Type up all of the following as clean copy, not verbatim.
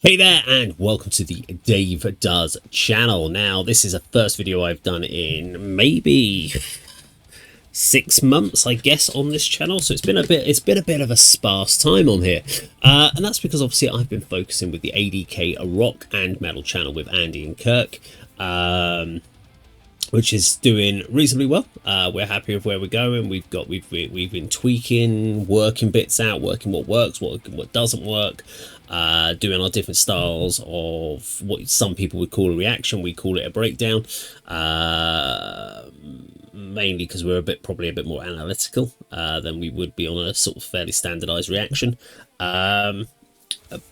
Hey there and welcome to the Dave Does channel. Now this is a first video I've done in maybe 6 months, I guess, on this channel, so it's been a bit of a sparse time on here, and that's because obviously I've been focusing with the ADK rock and metal channel with Andy and Kirk, which is doing reasonably well. We're happy with where we're going. We've been tweaking, working bits out, working what works, what doesn't work, doing our different styles of what some people would call a reaction. We call it a breakdown, mainly because we're probably a bit more analytical than we would be on a sort of fairly standardized reaction.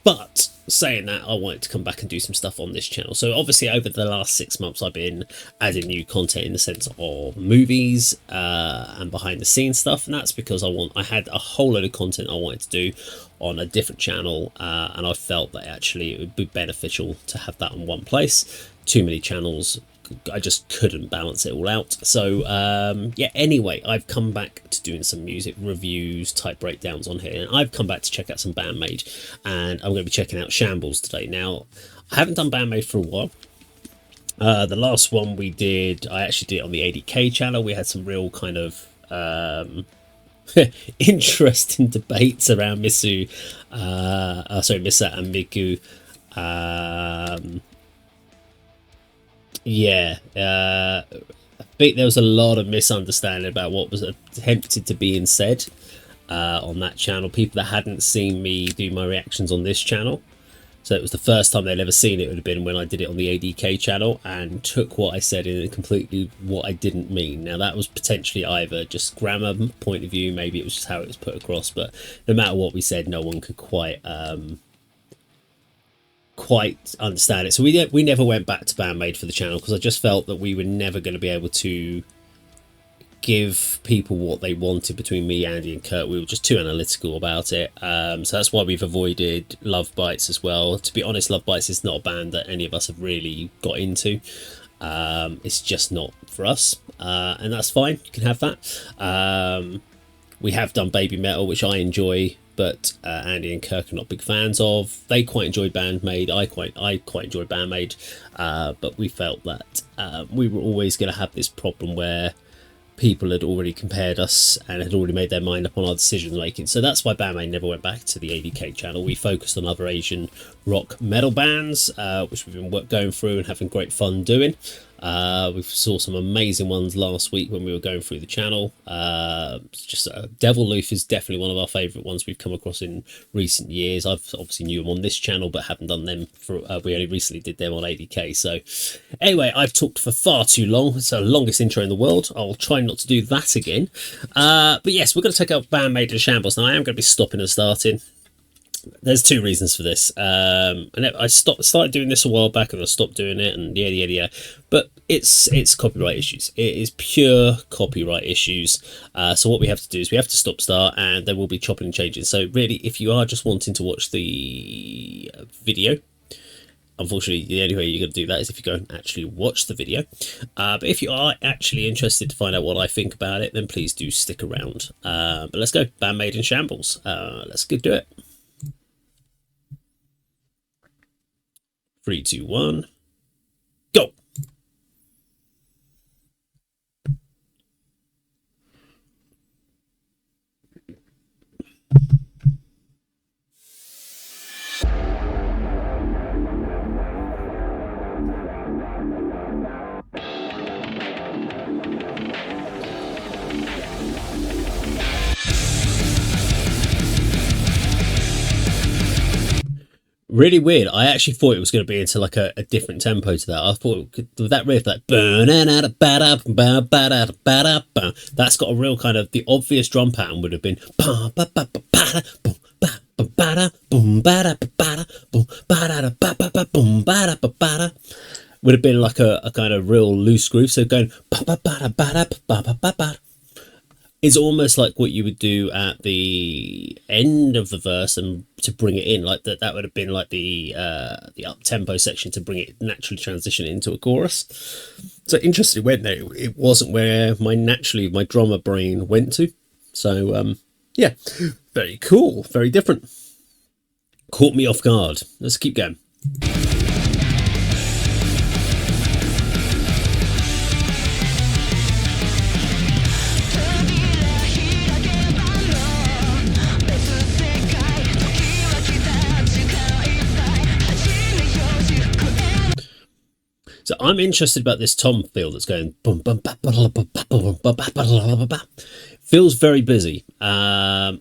But saying that, I wanted to come back and do some stuff on this channel. So obviously over the last 6 months I've been adding new content in the sense of movies and behind the scenes stuff, and that's because I had a whole load of content I wanted to do on a different channel, and I felt that actually it would be beneficial to have that in one place. Too many channels, I just couldn't balance it all out. So yeah, anyway, I've come back to doing some music reviews type breakdowns on here, and I've come back to check out some Band-Maid, and I'm going to be checking out Shambles today. Now, I haven't done Band-Maid for a while. The last one we did, I actually did it on the ADK channel. We had some real kind of interesting debates around Misa and Miku. Yeah, I think there was a lot of misunderstanding about what was attempted to be said on that channel. People that hadn't seen me do my reactions on this channel, so it was the first time they'd ever seen it, would have been when I did it on the ADK channel, and took what I said in completely what I didn't mean. Now that was potentially either just grammar point of view, maybe it was just how it was put across, but no matter what we said, no one could quite understand it. So we never went back to Band-Maid for the channel, because I just felt that we were never going to be able to give people what they wanted between me, Andy and Kurt. We were just too analytical about it, so that's why we've avoided Love Bites as well. To be honest, Love Bites is not a band that any of us have really got into. It's just not for us, and that's fine, you can have that. We have done Baby Metal, which I enjoy, but Andy and Kirk are not big fans of. They quite enjoyed Band-Maid. I quite enjoyed Band-Maid, but we felt that we were always going to have this problem where people had already compared us and had already made their mind up on our decision making. So that's why Band-Maid never went back to the ADK channel. We focused on other Asian rock metal bands, which we've been going through and having great fun doing. We saw some amazing ones last week when we were going through the channel. Devil Loof is definitely one of our favourite ones we've come across in recent years. I've obviously knew them on this channel, but haven't done them for. We only recently did them on ADK. So anyway, I've talked for far too long. It's the longest intro in the world. I'll try not to do that again. But yes, we're going to take out Band-Maid and Shambles. Now I am going to be stopping and starting. There's two reasons for this, and I started doing this a while back, and I stopped doing it, and yeah. But it's copyright issues. It is pure copyright issues. So what we have to do is we have to start, and then we'll be chopping and changing. So really, if you are just wanting to watch the video, unfortunately, the only way you're going to do that is if you go and actually watch the video. But if you are actually interested to find out what I think about it, then please do stick around. But let's go, Band-Maid and Shambles. Let's go do it. 3, 2, 1, go. Really weird. I actually thought it was going to be into like a different tempo to that. I thought that riff, like that's got a real kind of, the obvious drum pattern would have been would have been like a kind of real loose groove. So going is almost like what you would do at the end of the verse, and to bring it in like that would have been like the up tempo section to bring it naturally transition into a chorus. So interesting, when it wasn't where my drummer brain went to. So yeah, very cool, very different. Caught me off guard. Let's keep going. So I'm interested about this tom feel that's going boom, boom, ba, ba, ba, ba, ba, ba, ba, ba, ba, ba, ba. Feels very busy, and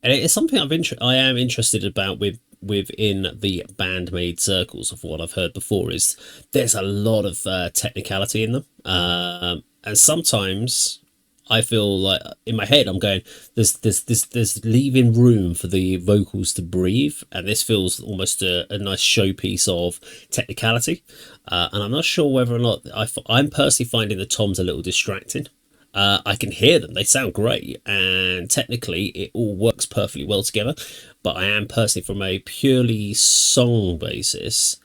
it's something I am interested about within the Band-Maid circles. Of what I've heard before is there's a lot of technicality in them, and sometimes I feel like in my head I'm going there's leaving room for the vocals to breathe, and this feels almost a nice showpiece of technicality. And I'm not sure whether or not I'm personally finding the toms a little distracting. I can hear them; they sound great, and technically it all works perfectly well together. But I am personally, from a purely song basis,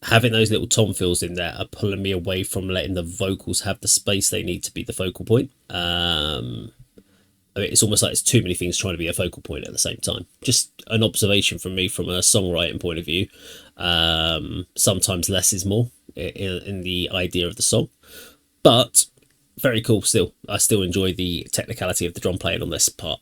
having those little tom fills in there are pulling me away from letting the vocals have the space they need to be the focal point. I mean, it's almost like it's too many things trying to be a focal point at the same time. Just an observation from me from a songwriting point of view. Sometimes less is more in the idea of the song, but very cool still. I still enjoy the technicality of the drum playing on this part.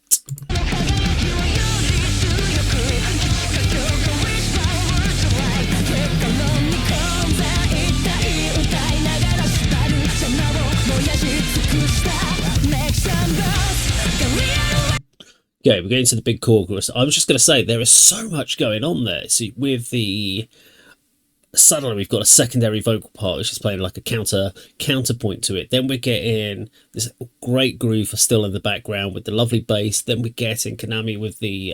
Okay, we're getting to the big chorus. I was just going to say there is so much going on there. See, with the suddenly we've got a secondary vocal part which is playing like a counterpoint to it. Then we're getting this great groove still in the background with the lovely bass. Then we're getting Konami with the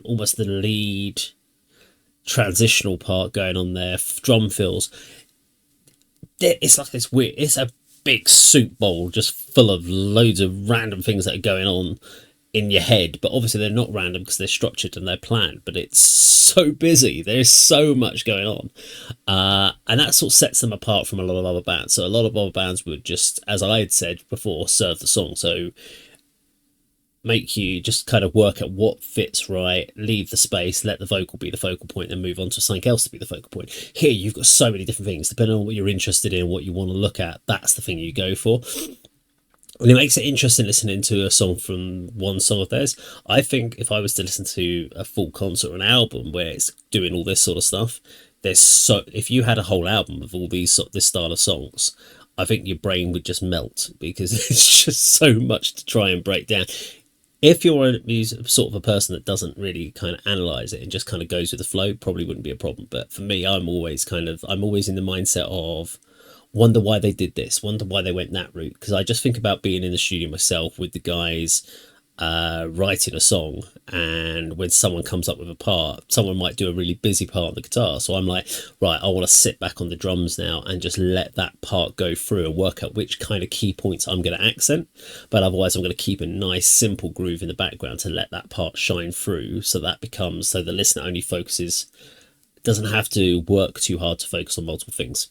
almost the lead transitional part going on there. Drum fills. It's like this weird. It's a big soup bowl just full of loads of random things that are going on in your head, but obviously they're not random because they're structured and they're planned, but it's so busy, there's so much going on, and that sort of sets them apart from a lot of other bands. So a lot of other bands would just, as I had said before, serve the song, so make you just kind of work at what fits right, leave the space, let the vocal be the focal point, then move on to something else to be the focal point. Here you've got so many different things depending on what you're interested in, what you want to look at, that's the thing you go for. And it makes it interesting listening to a song from one song of theirs. I think if I was to listen to a full concert or an album where it's doing all this sort of stuff, if you had a whole album of all this style of songs, I think your brain would just melt because it's just so much to try and break down. If you're sort of a person that doesn't really kind of analyze it and just kind of goes with the flow, probably wouldn't be a problem. But for me, I'm always in the mindset of wonder why they did this, wonder why they went that route. Because I just think about being in the studio myself with the guys writing a song, and when someone comes up with a part, someone might do a really busy part on the guitar, so I'm like, right, I want to sit back on the drums now and just let that part go through and work out which kind of key points I'm going to accent, but otherwise I'm going to keep a nice simple groove in the background to let that part shine through, so the listener only focuses, doesn't have to work too hard to focus on multiple things.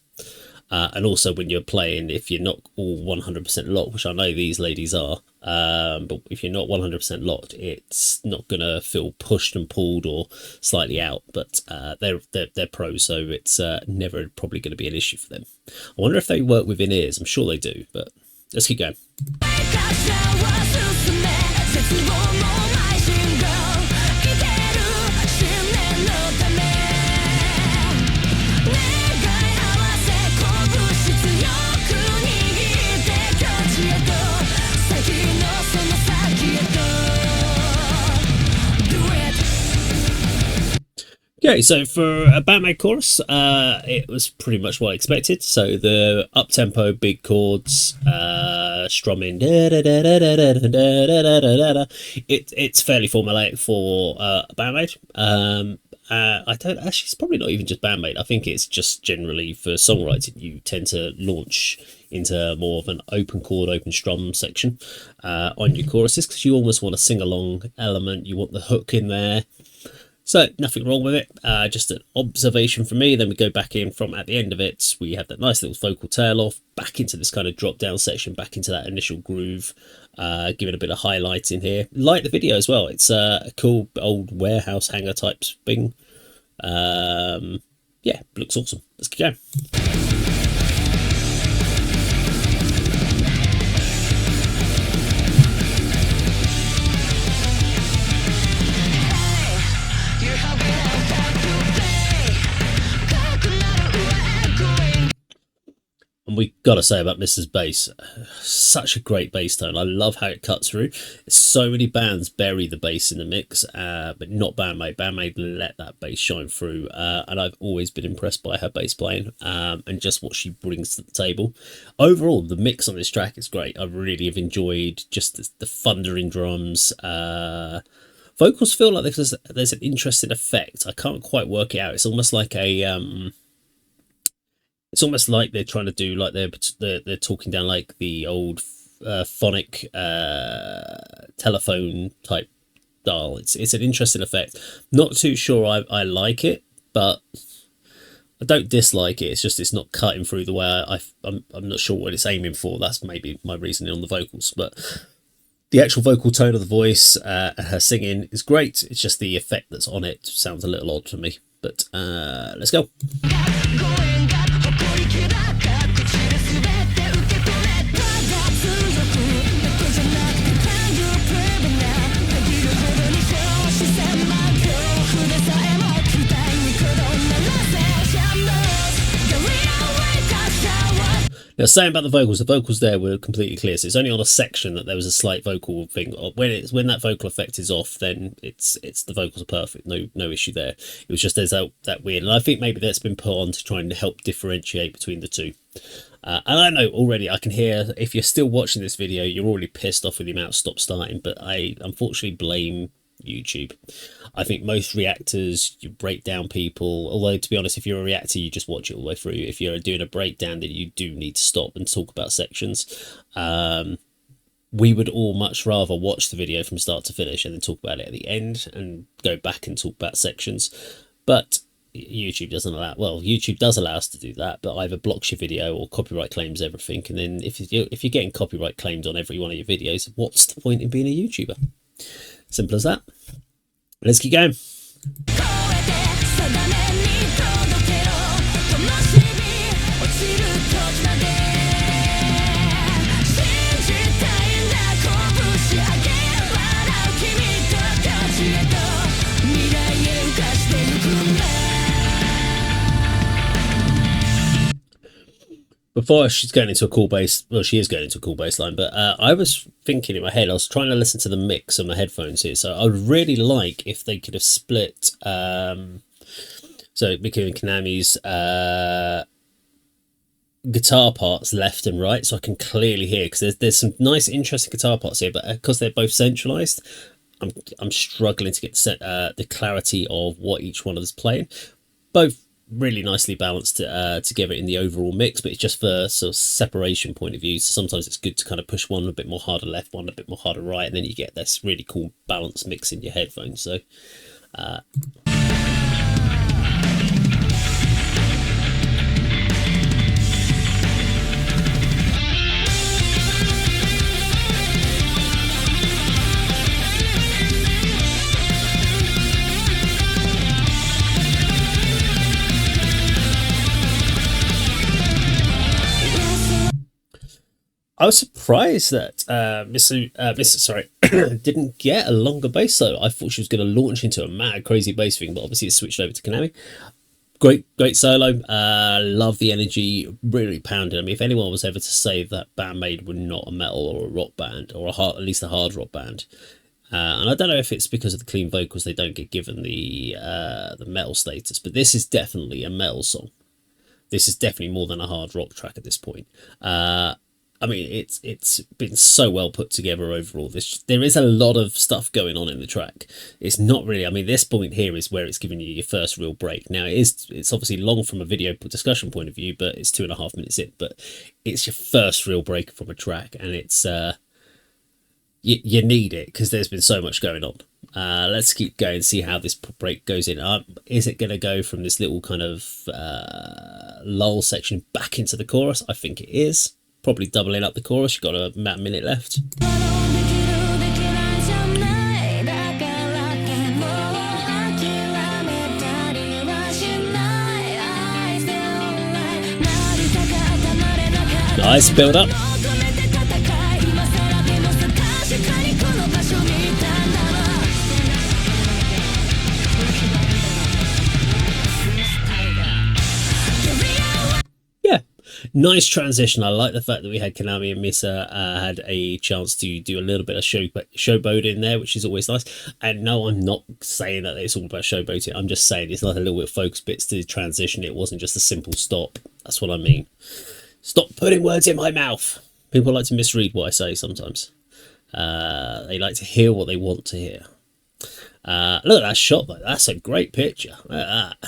And also when you're playing, if you're not all 100% locked, which I know these ladies are, but if you're not 100% locked, it's not going to feel pushed and pulled or slightly out, but they're pros, so it's never probably going to be an issue for them. I wonder if they work with in-ears. I'm sure they do, but let's keep going. Okay, so for a Band-Maid chorus, it was pretty much what I expected. So the up-tempo, big chords, strumming, it's fairly formulaic for Band-Maid. I don't actually, it's probably not even just Band-Maid. I think it's just generally for songwriting, you tend to launch into more of an open chord, open strum section on your choruses, because you almost want a sing-along element. You want the hook in there. So nothing wrong with it, just an observation from me. Then we go back in from at the end of it, we have that nice little vocal tail off, back into this kind of drop down section, back into that initial groove, give it a bit of highlight in here. Like the video as well, it's a cool old warehouse hangar type thing. Yeah, looks awesome. Let's keep going. And we gotta say about Mrs. Bass, such a great bass tone. I love how it cuts through. So many bands bury the bass in the mix, but not Band-Maid. Band-Maid let that bass shine through, and I've always been impressed by her bass playing and just what she brings to the table. Overall, the mix on this track is great. I really have enjoyed just the thundering drums. Vocals feel like there's an interesting effect. I can't quite work it out. It's almost like a it's almost like they're trying to do like they're talking down like the old phonic telephone type dial. It's an interesting effect. Not too sure I like it, but I don't dislike it. It's just it's not cutting through the way I'm not sure what it's aiming for. That's maybe my reasoning on the vocals, but the actual vocal tone of the voice and her singing is great. It's just the effect that's on it sounds a little odd to me. But let's go. Now, saying about the vocals there were completely clear. So it's only on a section that there was a slight vocal thing. When that vocal effect is off, then it's the vocals are perfect. No issue there. It was just there's that weird, and I think maybe that's been put on to try and help differentiate between the two. And I know already I can hear, if you're still watching this video, you're already pissed off with the amount of stop starting, but I unfortunately blame YouTube. I think most reactors, you break down people, although to be honest, if you're a reactor you just watch it all the way through. If you're doing a breakdown, then you do need to stop and talk about sections. We would all much rather watch the video from start to finish and then talk about it at the end and go back and talk about sections, but YouTube doesn't allow. Well, YouTube does allow us to do that, but either blocks your video or copyright claims everything. And then if you're getting copyright claimed on every one of your videos, what's the point in being a YouTuber? Simple as that. Let's keep going. Before she's going into a cool bass, well, she is going into a cool bass line, but I was thinking in my head, I was trying to listen to the mix on my headphones here, so I would really like if they could have split, so Miku and Konami's guitar parts left and right, so I can clearly hear, because there's some nice, interesting guitar parts here, but because they're both centralized, I'm struggling to get the clarity of what each one of us playing. Both really nicely balanced together in the overall mix, but it's just for sort of separation point of view, so sometimes it's good to kind of push one a bit more harder left, one a bit more harder right, and then you get this really cool balanced mix in your headphones. So I was surprised that sorry, didn't get a longer bass solo. I thought she was going to launch into a mad crazy bass thing, but obviously it switched over to Konami. Great solo. Love the energy, really pounded. I mean, if anyone was ever to say that Band-Maid were not a metal or a rock band, or at least a hard rock band, and I don't know if it's because of the clean vocals they don't get given the metal status, but this is definitely a metal song. This is definitely more than a hard rock track at this point. I mean, it's been so well put together overall. There is a lot of stuff going on in the track. It's not really, I mean, this point here is where it's giving you your first real break. Now, it's obviously long from a video discussion point of view, but it's 2.5 minutes in. But it's your first real break from a track, and it's you need it because there's been so much going on. Let's keep going and see how this break goes in. Is it going to go from this little kind of lull section back into the chorus? I think it is. Probably doubling up the chorus. You've got about a minute left. Nice build up. Yeah, nice transition. I like the fact that we had Konami and Misa had a chance to do a little bit of showboat in there, which is always nice. And no, I'm not saying that it's all about showboating. I'm just saying it's like a little bit of focus bits to the transition. It wasn't just a simple stop. That's what I mean. Stop putting words in my mouth. People like to misread what I say sometimes. They like to hear what they want to hear. Look at that shot though. That's a great picture. Look at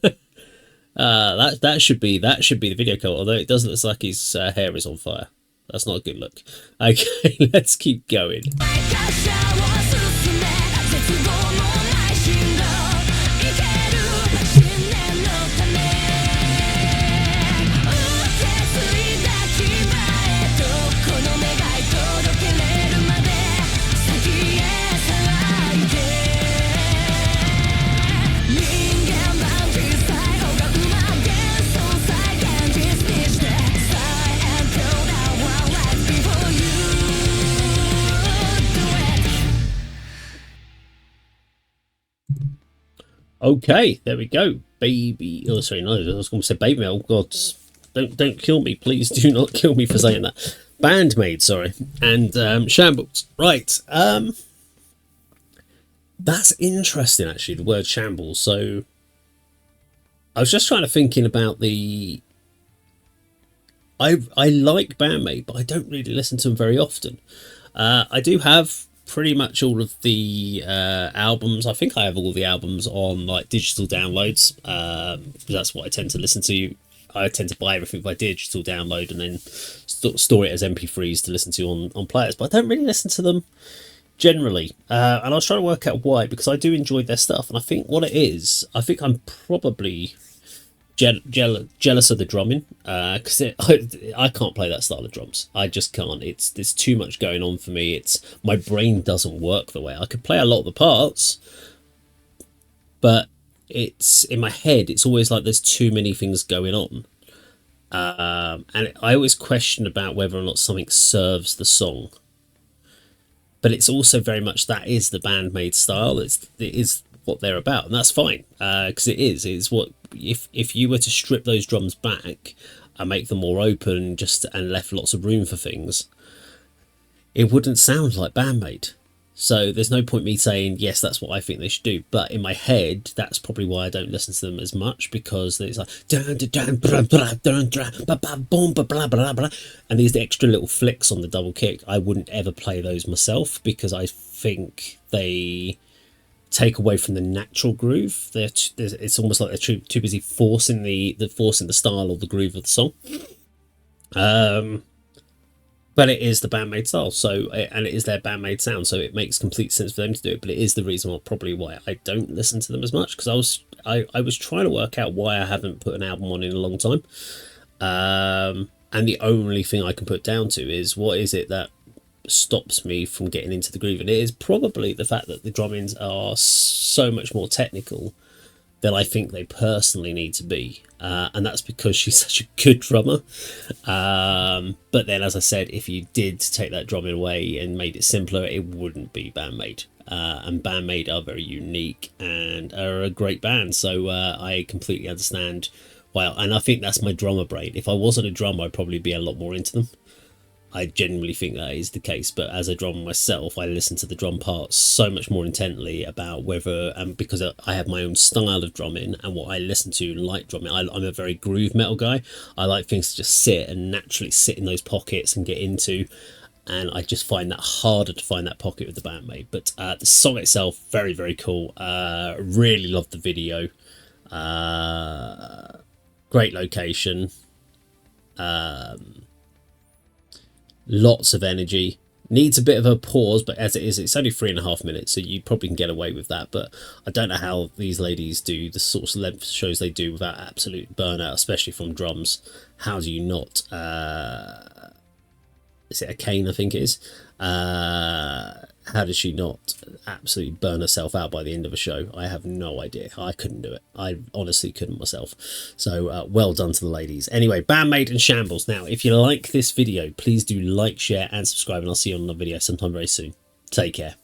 that. That should be the video cover, although it does look like his hair is on fire. That's not a good look. Okay, let's keep going. Okay, there we go. Baby. Oh, sorry, no, I was going to say baby. Oh, God. Don't kill me. Please do not kill me for saying that. Band-Maid, sorry. And Shambles. Right. That's interesting, actually, the word Shambles. So I was just trying to thinking about the... I like Band-Maid, but I don't really listen to them very often. I do have pretty much all of the albums. I think I have all the albums on like digital downloads. That's what I tend to listen to. I tend to buy everything by digital download and then store it as MP3s to listen to on players. But I don't really listen to them generally. And I was trying to work out why, because I do enjoy their stuff. And I think what it is, I think I'm probably jealous of the drumming, because I can't play that style of drums. I just can't. There's too much going on for me. My brain doesn't work the way I could play a lot of the parts, but it's in my head. It's always like there's too many things going on, and I always question about whether or not something serves the song. But it's also very much that is the Band-Maid style. It is what they're about, and that's fine, because it's what if you were to strip those drums back and make them more open and left lots of room for things, it wouldn't sound like Band-Maid. So there's no point me saying yes, that's what I think they should do, but in my head that's probably why I don't listen to them as much, because it's like and these extra little flicks on the double kick. I wouldn't ever play those myself, because I think they take away from the natural groove. It's almost like they're too busy forcing the style or the groove of the song. But it is the Band-Maid style, and it is their Band-Maid sound, so it makes complete sense for them to do it. But it is the reason probably why I don't listen to them as much, because I was trying to work out why I haven't put an album on in a long time, and the only thing I can put down to is what is it that stops me from getting into the groove, and it is probably the fact that the drummings are so much more technical than I think they personally need to be, and that's because she's such a good drummer. But then, as I said, if you did take that drumming away and made it simpler, it wouldn't be Band-Maid, and Band-Maid are very unique and are a great band, so I completely understand why. And I think that's my drummer brain. If I wasn't a drummer, I'd probably be a lot more into them. I genuinely think that is the case, but as a drummer myself, I listen to the drum parts so much more intently about whether, because I have my own style of drumming and what I listen to like drumming. I'm a very groove metal guy. I like things to just sit and naturally sit in those pockets and get into, and I just find that harder to find that pocket with the Band-Maid. But the song itself, very, very cool. Really loved the video. Great location. Lots of energy. Needs a bit of a pause, but as it is, it's only 3.5 minutes, so you probably can get away with that. But I don't know how these ladies do the sorts of length shows they do without absolute burnout, especially from drums. How do you not? Is it a cane? I think it is. How How did she not absolutely burn herself out by the end of a show? I have no idea. I couldn't do it. I honestly couldn't myself. So well done to the ladies. Anyway, Band-Maid and Shambles. Now, if you like this video, please do like, share and subscribe, and I'll see you on another video sometime very soon. Take care.